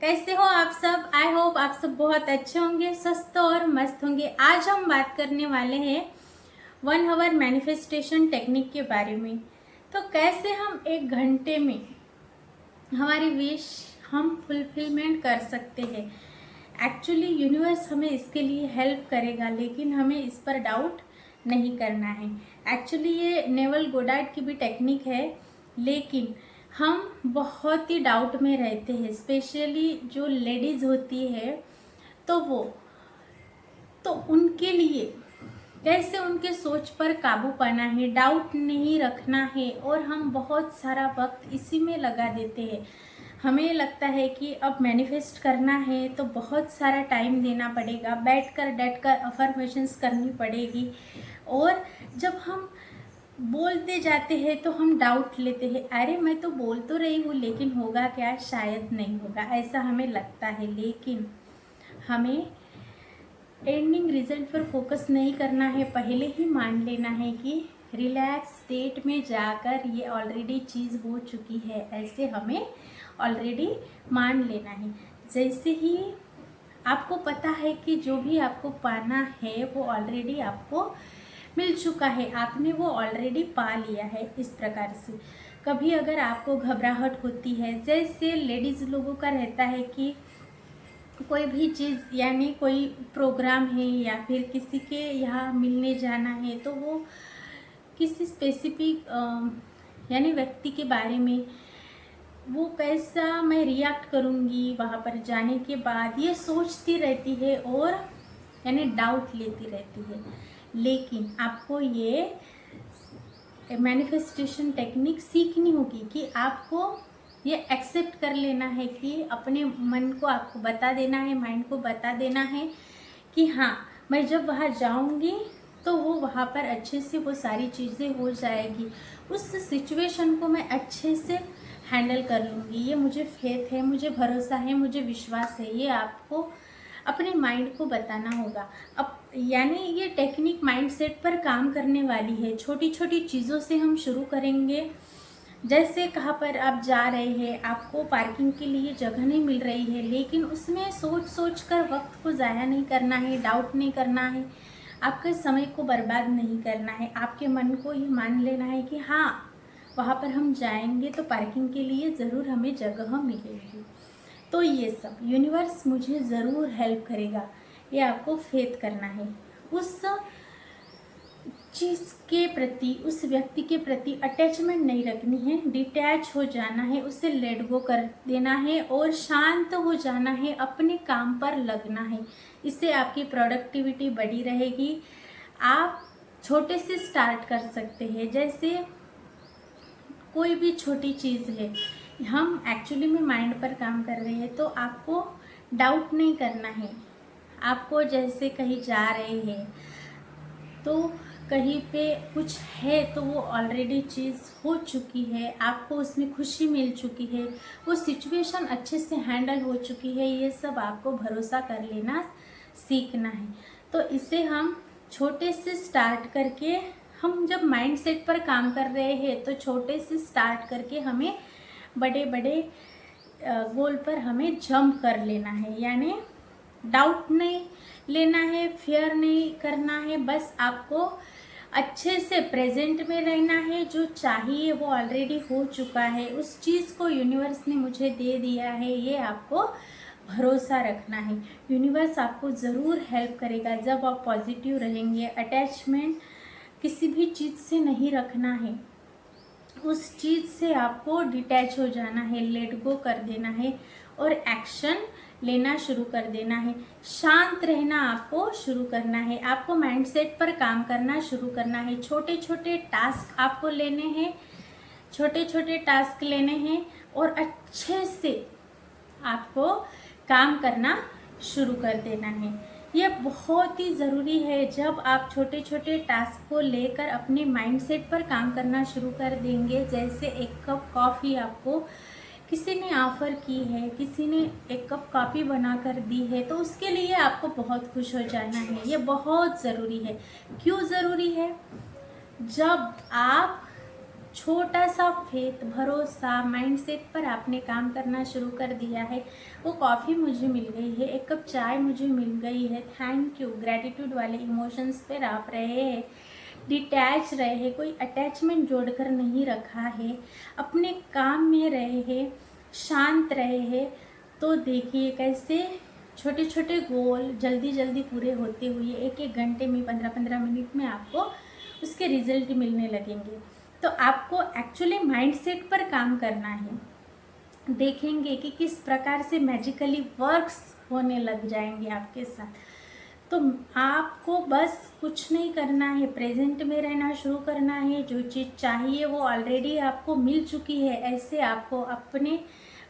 कैसे हो आप सब। आई होप आप सब बहुत अच्छे होंगे, स्वस्थ और मस्त होंगे। आज हम बात करने वाले हैं 1 आवर मैनिफेस्टेशन टेक्निक के बारे में। तो कैसे हम 1 घंटे में हमारी विश हम फुलफिलमेंट कर सकते हैं। एक्चुअली यूनिवर्स हमें इसके लिए हेल्प करेगा, लेकिन हमें इस पर डाउट नहीं करना है। एक्चुअली ये नेवल गोडार्ड की भी टेक्निक है, लेकिन हम बहुत ही डाउट में रहते हैं। स्पेशली जो लेडीज़ होती है तो उनके लिए कैसे उनके सोच पर काबू पाना है, डाउट नहीं रखना है। और हम बहुत सारा वक्त इसी में लगा देते हैं। हमें लगता है कि अब मैनिफेस्ट करना है तो बहुत सारा टाइम देना पड़ेगा, बैठकर डटकर अफर्मेशंस करनी पड़ेगी। और जब हम बोलते जाते हैं तो हम डाउट लेते हैं, अरे मैं तो बोल तो रही हूँ लेकिन होगा क्या, शायद नहीं होगा, ऐसा हमें लगता है। लेकिन हमें एंडिंग रिजल्ट पर फोकस नहीं करना है, पहले ही मान लेना है कि रिलैक्स स्टेट में जाकर ये ऑलरेडी चीज़ हो चुकी है, ऐसे हमें ऑलरेडी मान लेना है। जैसे ही आपको पता है कि जो भी आपको पाना है वो ऑलरेडी आपको मिल चुका है, आपने वो ऑलरेडी पा लिया है। इस प्रकार से कभी अगर आपको घबराहट होती है, जैसे लेडीज़ लोगों का रहता है कि कोई भी चीज़ यानी कोई प्रोग्राम है या फिर किसी के यहाँ मिलने जाना है, तो वो किसी स्पेसिफिक यानी व्यक्ति के बारे में वो कैसा मैं रिएक्ट करूँगी वहाँ पर जाने के बाद, ये सोचती रहती है और यानी डाउट लेती रहती है। लेकिन आपको ये मैनिफेस्टेशन टेक्निक सीखनी होगी कि आपको ये एक्सेप्ट कर लेना है कि अपने मन को आपको बता देना है, माइंड को बता देना है कि हाँ, मैं जब वहाँ जाऊँगी तो वो वहाँ पर अच्छे से वो सारी चीज़ें हो जाएगी, उस सिचुएशन को मैं अच्छे से हैंडल कर लूँगी। ये मुझे फेथ है, मुझे भरोसा है, मुझे विश्वास है। ये आपको अपने माइंड को बताना होगा। अब यानी ये टेक्निक माइंडसेट पर काम करने वाली है। छोटी छोटी चीज़ों से हम शुरू करेंगे। जैसे कहाँ पर आप जा रहे हैं, आपको पार्किंग के लिए जगह नहीं मिल रही है, लेकिन उसमें सोच सोच कर वक्त को ज़ाया नहीं करना है, डाउट नहीं करना है, आपके समय को बर्बाद नहीं करना है। आपके मन को ये मान लेना है कि हाँ, वहाँ पर हम जाएंगे तो पार्किंग के लिए ज़रूर हमें जगह मिलेगी। तो ये सब यूनिवर्स मुझे ज़रूर हेल्प करेगा, ये आपको फेथ करना है। उस चीज़ के प्रति, उस व्यक्ति के प्रति अटैचमेंट नहीं रखनी है, डिटैच हो जाना है, उसे लेट गो कर देना है और शांत हो जाना है, अपने काम पर लगना है। इससे आपकी प्रोडक्टिविटी बढ़ी रहेगी। आप छोटे से स्टार्ट कर सकते हैं। जैसे कोई भी छोटी चीज़ है, हम एक्चुअली में माइंड पर काम कर रहे हैं, तो आपको डाउट नहीं करना है। आपको जैसे कहीं जा रहे हैं तो कहीं पे कुछ है तो वो ऑलरेडी चीज़ हो चुकी है, आपको उसमें खुशी मिल चुकी है, वो सिचुएशन अच्छे से हैंडल हो चुकी है, ये सब आपको भरोसा कर लेना सीखना है। तो इसे हम छोटे से स्टार्ट करके, हम जब माइंडसेट पर काम कर रहे हैं तो छोटे से स्टार्ट करके हमें बड़े बड़े गोल पर हमें जंप कर लेना है। यानी डाउट नहीं लेना है, फियर नहीं करना है, बस आपको अच्छे से प्रेजेंट में रहना है। जो चाहिए वो ऑलरेडी हो चुका है, उस चीज़ को यूनिवर्स ने मुझे दे दिया है, ये आपको भरोसा रखना है। यूनिवर्स आपको ज़रूर हेल्प करेगा जब आप पॉजिटिव रहेंगे। अटैचमेंट किसी भी चीज़ से नहीं रखना है, उस चीज़ से आपको डिटैच हो जाना है, लेट गो कर देना है और एक्शन लेना शुरू कर देना है। शांत रहना आपको शुरू करना है, आपको माइंडसेट पर काम करना शुरू करना है। छोटे छोटे टास्क आपको लेने हैं, छोटे छोटे टास्क लेने हैं और अच्छे से आपको काम करना शुरू कर देना है। ये बहुत ही ज़रूरी है। जब आप छोटे छोटे टास्क को लेकर अपने माइंडसेट पर काम करना शुरू कर देंगे, जैसे 1 कप कॉफ़ी आपको किसी ने ऑफ़र की है, किसी ने 1 कप कॉफ़ी बना कर दी है, तो उसके लिए आपको बहुत खुश हो जाना है। ये बहुत ज़रूरी है। क्यों ज़रूरी है? जब आप छोटा सा फेथ, भरोसा, माइंडसेट पर आपने काम करना शुरू कर दिया है। वो कॉफ़ी मुझे मिल गई है, एक कप चाय मुझे मिल गई है, थैंक यू, ग्रैटिट्यूड वाले इमोशंस पर आप रहे हैं, डिटैच रहे हैं, कोई अटैचमेंट जोड़कर नहीं रखा है, अपने काम में रहे हैं, शांत रहे हैं। तो देखिए कैसे छोटे छोटे गोल जल्दी जल्दी पूरे होते हुए एक एक घंटे में 15-15 मिनट में आपको उसके रिजल्ट मिलने लगेंगे। तो आपको एक्चुअली माइंडसेट पर काम करना है। देखेंगे कि किस प्रकार से मैजिकली वर्क्स होने लग जाएंगे आपके साथ। तो आपको बस कुछ नहीं करना है, प्रेजेंट में रहना शुरू करना है। जो चीज़ चाहिए वो ऑलरेडी आपको मिल चुकी है, ऐसे आपको अपने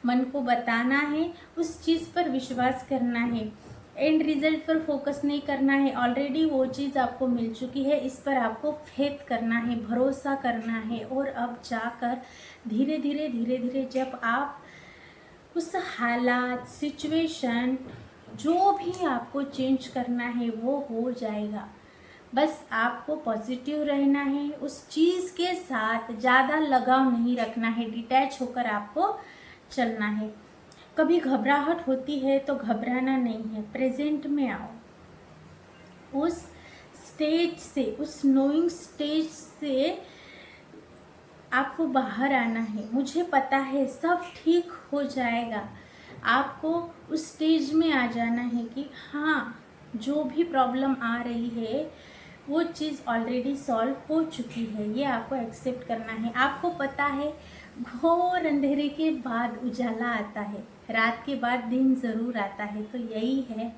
मन को बताना है, उस चीज़ पर विश्वास करना है, एंड रिजल्ट पर फोकस नहीं करना है। ऑलरेडी वो चीज़ आपको मिल चुकी है, इस पर आपको फेथ करना है, भरोसा करना है। और अब जाकर धीरे धीरे धीरे धीरे जब आप उस हालात, सिचुएशन, जो भी आपको चेंज करना है वो हो जाएगा। बस आपको पॉजिटिव रहना है, उस चीज़ के साथ ज़्यादा लगाव नहीं रखना है, डिटैच होकर आपको चलना है। कभी घबराहट होती है तो घबराना नहीं है, प्रेजेंट में आओ। उस स्टेज से, उस नोइंग स्टेज से आपको बाहर आना है। मुझे पता है सब ठीक हो जाएगा। आपको उस स्टेज में आ जाना है कि हाँ, जो भी प्रॉब्लम आ रही है वो चीज़ ऑलरेडी सॉल्व हो चुकी है, ये आपको एक्सेप्ट करना है। आपको पता है घोर अंधेरे के बाद उजाला आता है, रात के बाद दिन ज़रूर आता है। तो यही है,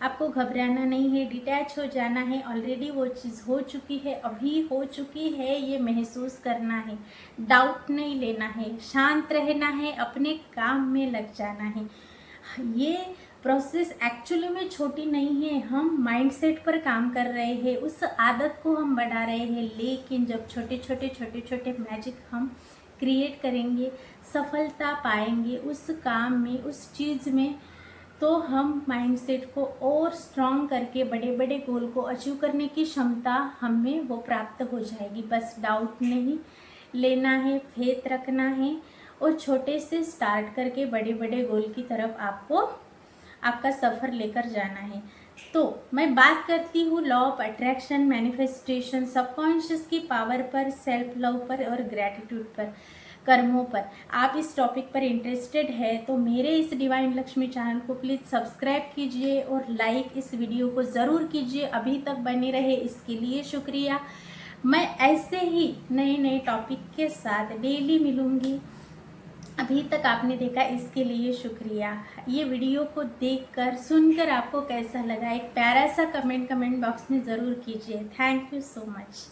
आपको घबराना नहीं है, डिटैच हो जाना है। ऑलरेडी वो चीज़ हो चुकी है, अभी हो चुकी है, ये महसूस करना है, डाउट नहीं लेना है, शांत रहना है, अपने काम में लग जाना है। ये प्रोसेस एक्चुअली में छोटी नहीं है, हम माइंडसेट पर काम कर रहे हैं, उस आदत को हम बढ़ा रहे हैं। लेकिन जब छोटे छोटे मैजिक हम क्रिएट करेंगे, सफलता पाएंगे उस काम में, उस चीज़ में, तो हम माइंडसेट को और स्ट्रॉन्ग करके बड़े बड़े गोल को अचीव करने की क्षमता हमें वो प्राप्त हो जाएगी। बस डाउट नहीं लेना है, फेथ रखना है, और छोटे से स्टार्ट करके बड़े बड़े गोल की तरफ आपको आपका सफ़र लेकर जाना है। तो मैं बात करती हूँ law of attraction, manifestation, subconscious की पावर पर, सेल्फ लव पर और ग्रैटिट्यूड पर, कर्मों पर। आप इस टॉपिक पर इंटरेस्टेड है तो मेरे इस डिवाइन लक्ष्मी चैनल को प्लीज़ सब्सक्राइब कीजिए और लाइक इस वीडियो को ज़रूर कीजिए। अभी तक बने रहे इसके लिए शुक्रिया। मैं ऐसे ही नए नए टॉपिक के साथ डेली मिलूँगी। अभी तक आपने देखा इसके लिए शुक्रिया। ये वीडियो को देखकर, सुनकर आपको कैसा लगा, एक प्यारा सा कमेंट बॉक्स में ज़रूर कीजिए। Thank you so much.